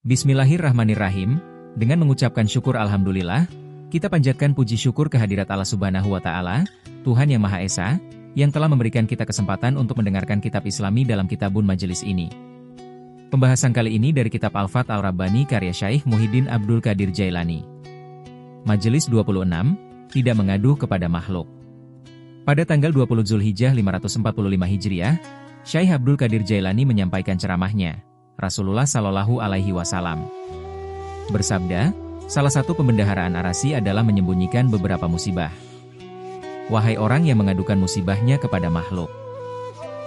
Bismillahirrahmanirrahim. Dengan mengucapkan syukur alhamdulillah, kita panjatkan puji syukur kehadirat Allah Subhanahu wa Ta'ala, Tuhan yang Maha Esa, yang telah memberikan kita kesempatan untuk mendengarkan kitab Islami dalam kitabun majelis ini. Pembahasan kali ini dari kitab Al-Fath Al-Rabbani karya Syaikh Muhyiddin Abdul Qadir Jailani. Majelis 26, tidak mengadu kepada makhluk. Pada tanggal 20 Zulhijjah 545 Hijriah, Syaikh Abdul Qadir Jailani menyampaikan ceramahnya. Rasulullah Shallallahu Alaihi Wasallam bersabda, salah satu pembendaharaan arasi adalah menyembunyikan beberapa musibah. Wahai orang yang mengadukan musibahnya kepada makhluk.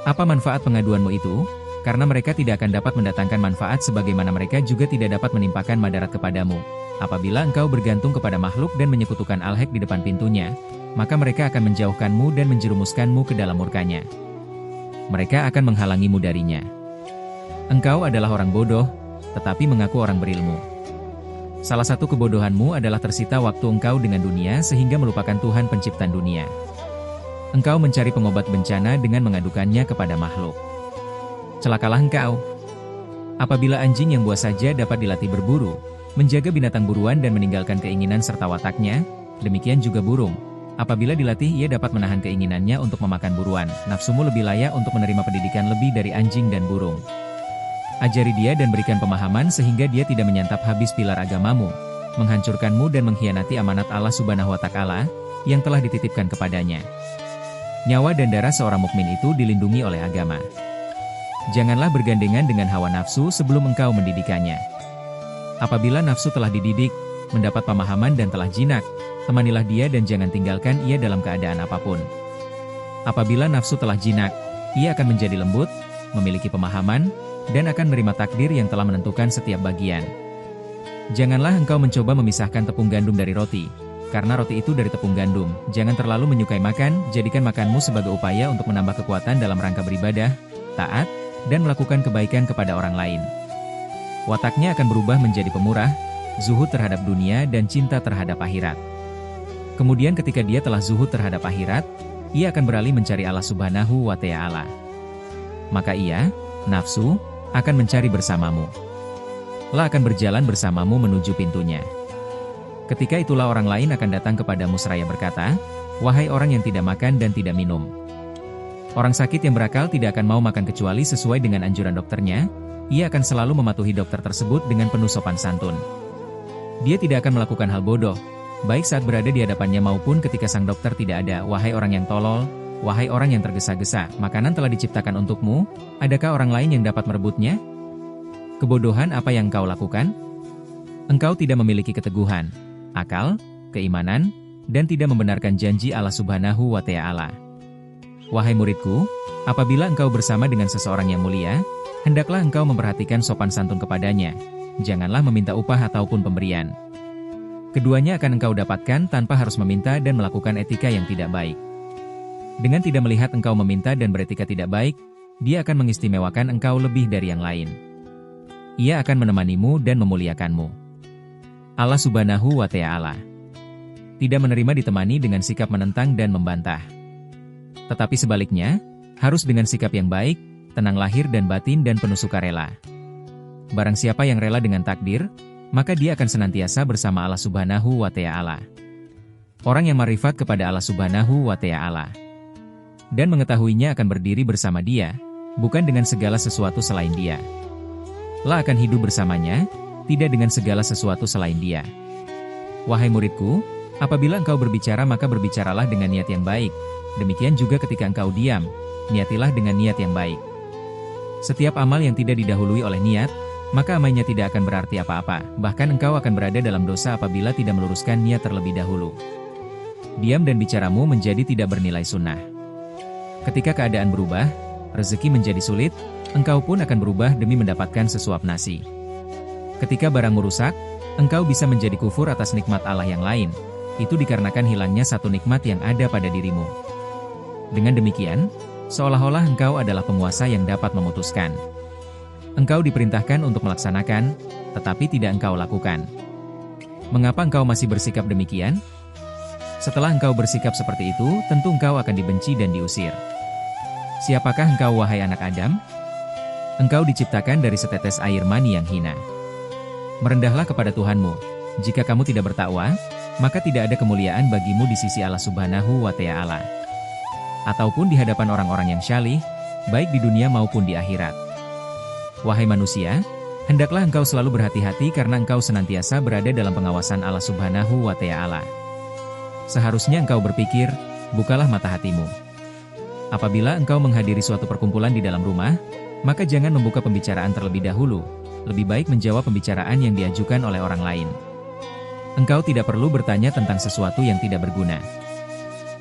Apa manfaat pengaduanmu itu? Karena mereka tidak akan dapat mendatangkan manfaat sebagaimana mereka juga tidak dapat menimpakan madarat kepadamu. Apabila engkau bergantung kepada makhluk dan menyekutukan al-haq di depan pintunya, maka mereka akan menjauhkanmu dan menjerumuskanmu ke dalam murkanya. Mereka akan menghalangimu darinya. Engkau adalah orang bodoh, tetapi mengaku orang berilmu. Salah satu kebodohanmu adalah tersita waktu engkau dengan dunia sehingga melupakan Tuhan pencipta dunia. Engkau mencari pengobat bencana dengan mengadukannya kepada makhluk. Celakalah engkau. Apabila anjing yang buas saja dapat dilatih berburu, menjaga binatang buruan dan meninggalkan keinginan serta wataknya, demikian juga burung. Apabila dilatih ia dapat menahan keinginannya untuk memakan buruan, nafsumu lebih layak untuk menerima pendidikan lebih dari anjing dan burung. Ajari dia dan berikan pemahaman sehingga dia tidak menyantap habis pilar agamamu, menghancurkanmu dan mengkhianati amanat Allah Subhanahu wa Ta'ala yang telah dititipkan kepadanya. Nyawa dan darah seorang mukmin itu dilindungi oleh agama. Janganlah bergandengan dengan hawa nafsu sebelum engkau mendidikannya. Apabila nafsu telah dididik, mendapat pemahaman dan telah jinak, temanilah dia dan jangan tinggalkan ia dalam keadaan apapun. Apabila nafsu telah jinak, ia akan menjadi lembut, memiliki pemahaman, dan akan menerima takdir yang telah menentukan setiap bagian. Janganlah engkau mencoba memisahkan tepung gandum dari roti, karena roti itu dari tepung gandum. Jangan terlalu menyukai makan, jadikan makanmu sebagai upaya untuk menambah kekuatan dalam rangka beribadah, taat, dan melakukan kebaikan kepada orang lain. Wataknya akan berubah menjadi pemurah, zuhud terhadap dunia dan cinta terhadap akhirat. Kemudian ketika dia telah zuhud terhadap akhirat, ia akan beralih mencari Allah Subhanahu wa Ta'ala. Maka ia, nafsu, akan mencari bersamamu. Allah akan berjalan bersamamu menuju pintunya. Ketika itulah orang lain akan datang kepadamu seraya berkata, wahai orang yang tidak makan dan tidak minum. Orang sakit yang berakal tidak akan mau makan kecuali sesuai dengan anjuran dokternya, ia akan selalu mematuhi dokter tersebut dengan penuh sopan santun. Dia tidak akan melakukan hal bodoh, baik saat berada di hadapannya maupun ketika sang dokter tidak ada. Wahai orang yang tolol, wahai orang yang tergesa-gesa, makanan telah diciptakan untukmu, adakah orang lain yang dapat merebutnya? Kebodohan apa yang engkau lakukan? Engkau tidak memiliki keteguhan, akal, keimanan, dan tidak membenarkan janji Allah Subhanahu wa Ta'ala. Wahai muridku, apabila engkau bersama dengan seseorang yang mulia, hendaklah engkau memperhatikan sopan santun kepadanya, janganlah meminta upah ataupun pemberian. Keduanya akan engkau dapatkan tanpa harus meminta dan melakukan etika yang tidak baik. Dengan tidak melihat engkau meminta dan beretika tidak baik, dia akan mengistimewakan engkau lebih dari yang lain. Ia akan menemanimu dan memuliakanmu. Allah Subhanahu wa Ta'ala tidak menerima ditemani dengan sikap menentang dan membantah. Tetapi sebaliknya, harus dengan sikap yang baik, tenang lahir dan batin dan penuh sukarela. Barang siapa yang rela dengan takdir, maka dia akan senantiasa bersama Allah Subhanahu wa Ta'ala. Orang yang marifat kepada Allah Subhanahu wa Ta'ala dan mengetahuinya akan berdiri bersama dia, bukan dengan segala sesuatu selain dia. Allah akan hidup bersamanya, tidak dengan segala sesuatu selain dia. Wahai muridku, apabila engkau berbicara maka berbicaralah dengan niat yang baik, demikian juga ketika engkau diam, niatilah dengan niat yang baik. Setiap amal yang tidak didahului oleh niat, maka amalnya tidak akan berarti apa-apa, bahkan engkau akan berada dalam dosa apabila tidak meluruskan niat terlebih dahulu. Diam dan bicaramu menjadi tidak bernilai sunnah. Ketika keadaan berubah, rezeki menjadi sulit, engkau pun akan berubah demi mendapatkan sesuap nasi. Ketika barangmu rusak, engkau bisa menjadi kufur atas nikmat Allah yang lain, itu dikarenakan hilangnya satu nikmat yang ada pada dirimu. Dengan demikian, seolah-olah engkau adalah penguasa yang dapat memutuskan. Engkau diperintahkan untuk melaksanakan, tetapi tidak engkau lakukan. Mengapa engkau masih bersikap demikian? Setelah engkau bersikap seperti itu, tentu engkau akan dibenci dan diusir. Siapakah engkau wahai anak Adam? Engkau diciptakan dari setetes air mani yang hina. Merendahlah kepada Tuhanmu. Jika kamu tidak bertakwa, maka tidak ada kemuliaan bagimu di sisi Allah Subhanahu wa Ta'ala, ataupun di hadapan orang-orang yang syalih, baik di dunia maupun di akhirat. Wahai manusia, hendaklah engkau selalu berhati-hati karena engkau senantiasa berada dalam pengawasan Allah Subhanahu wa Ta'ala. Seharusnya engkau berpikir, bukalah mata hatimu. Apabila engkau menghadiri suatu perkumpulan di dalam rumah, maka jangan membuka pembicaraan terlebih dahulu, lebih baik menjawab pembicaraan yang diajukan oleh orang lain. Engkau tidak perlu bertanya tentang sesuatu yang tidak berguna.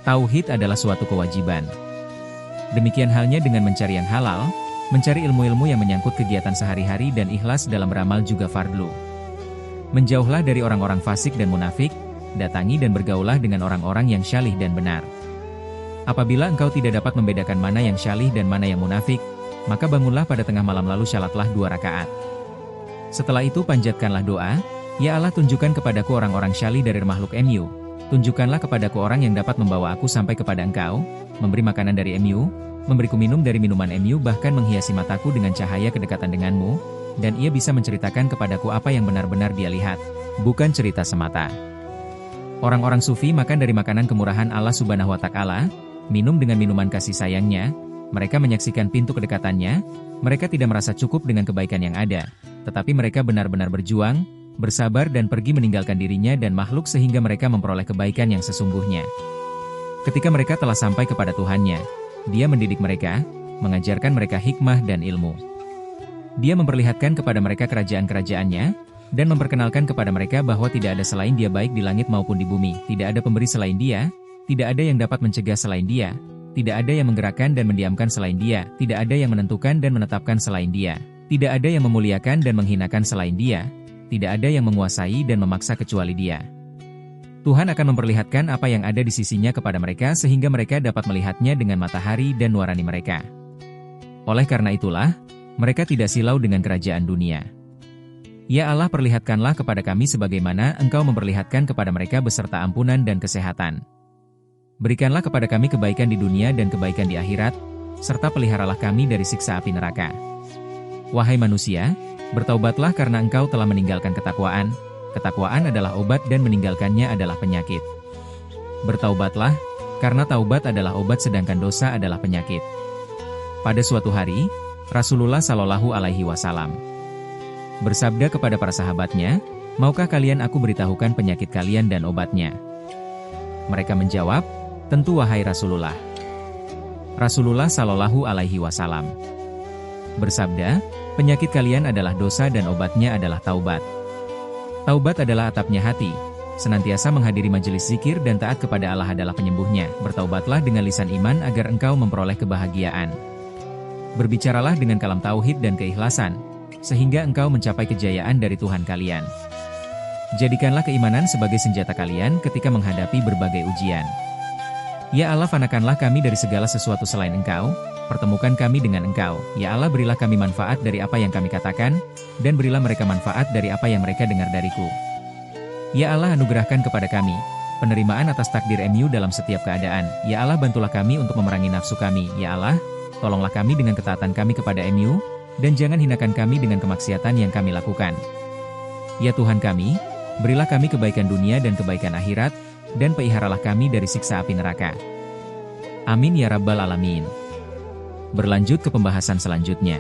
Tauhid adalah suatu kewajiban. Demikian halnya dengan mencari yang halal, mencari ilmu-ilmu yang menyangkut kegiatan sehari-hari dan ikhlas dalam beramal juga fardhu. Menjauhlah dari orang-orang fasik dan munafik, datangi dan bergaulah dengan orang-orang yang syalih dan benar. Apabila engkau tidak dapat membedakan mana yang syalih dan mana yang munafik, maka bangunlah pada tengah malam lalu syalatlah 2 rakaat. Setelah itu panjatkanlah doa, Ya Allah tunjukkan kepadaku orang-orang syalih dari makhluk MU, tunjukkanlah kepadaku orang yang dapat membawa aku sampai kepada engkau, memberi makanan dari MU, memberiku minum dari minuman MU bahkan menghiasi mataku dengan cahaya kedekatan denganmu, dan ia bisa menceritakan kepadaku apa yang benar-benar dia lihat, bukan cerita semata. Orang-orang sufi makan dari makanan kemurahan Allah Subhanahu wa Ta'ala, minum dengan minuman kasih sayangnya, mereka menyaksikan pintu kedekatannya, mereka tidak merasa cukup dengan kebaikan yang ada, tetapi mereka benar-benar berjuang, bersabar dan pergi meninggalkan dirinya dan makhluk sehingga mereka memperoleh kebaikan yang sesungguhnya. Ketika mereka telah sampai kepada Tuhannya, Dia mendidik mereka, mengajarkan mereka hikmah dan ilmu. Dia memperlihatkan kepada mereka kerajaan-kerajaannya, dan memperkenalkan kepada mereka bahwa tidak ada selain Dia baik di langit maupun di bumi, tidak ada pemberi selain Dia, tidak ada yang dapat mencegah selain Dia, tidak ada yang menggerakkan dan mendiamkan selain Dia, tidak ada yang menentukan dan menetapkan selain Dia, tidak ada yang memuliakan dan menghinakan selain Dia, tidak ada yang menguasai dan memaksa kecuali Dia. Tuhan akan memperlihatkan apa yang ada di sisinya kepada mereka sehingga mereka dapat melihatnya dengan matahari dan nurani mereka. Oleh karena itulah, mereka tidak silau dengan kerajaan dunia. Ya Allah perlihatkanlah kepada kami sebagaimana Engkau memperlihatkan kepada mereka beserta ampunan dan kesehatan. Berikanlah kepada kami kebaikan di dunia dan kebaikan di akhirat, serta peliharalah kami dari siksa api neraka. Wahai manusia, bertaubatlah karena engkau telah meninggalkan ketakwaan. Ketakwaan adalah obat dan meninggalkannya adalah penyakit. Bertaubatlah, karena taubat adalah obat sedangkan dosa adalah penyakit. Pada suatu hari, Rasulullah Shallallahu Alaihi Wasallam bersabda kepada para sahabatnya, maukah kalian aku beritahukan penyakit kalian dan obatnya? Mereka menjawab, tentu wahai Rasulullah. Rasulullah Shallallahu Alaihi Wasallam bersabda, penyakit kalian adalah dosa dan obatnya adalah taubat. Taubat adalah atapnya hati, senantiasa menghadiri majelis zikir dan taat kepada Allah adalah penyembuhnya. Bertaubatlah dengan lisan iman agar engkau memperoleh kebahagiaan. Berbicaralah dengan kalam tauhid dan keikhlasan, sehingga engkau mencapai kejayaan dari Tuhan kalian. Jadikanlah keimanan sebagai senjata kalian ketika menghadapi berbagai ujian. Ya Allah fanakanlah kami dari segala sesuatu selain Engkau, pertemukan kami dengan Engkau. Ya Allah berilah kami manfaat dari apa yang kami katakan, dan berilah mereka manfaat dari apa yang mereka dengar dariku. Ya Allah anugerahkan kepada kami penerimaan atas takdir MU dalam setiap keadaan. Ya Allah bantulah kami untuk memerangi nafsu kami. Ya Allah, tolonglah kami dengan ketaatan kami kepada MU, dan jangan hinakan kami dengan kemaksiatan yang kami lakukan. Ya Tuhan kami, berilah kami kebaikan dunia dan kebaikan akhirat, dan peliharalah kami dari siksa api neraka. Amin ya Rabbal Alamin. Berlanjut ke pembahasan selanjutnya.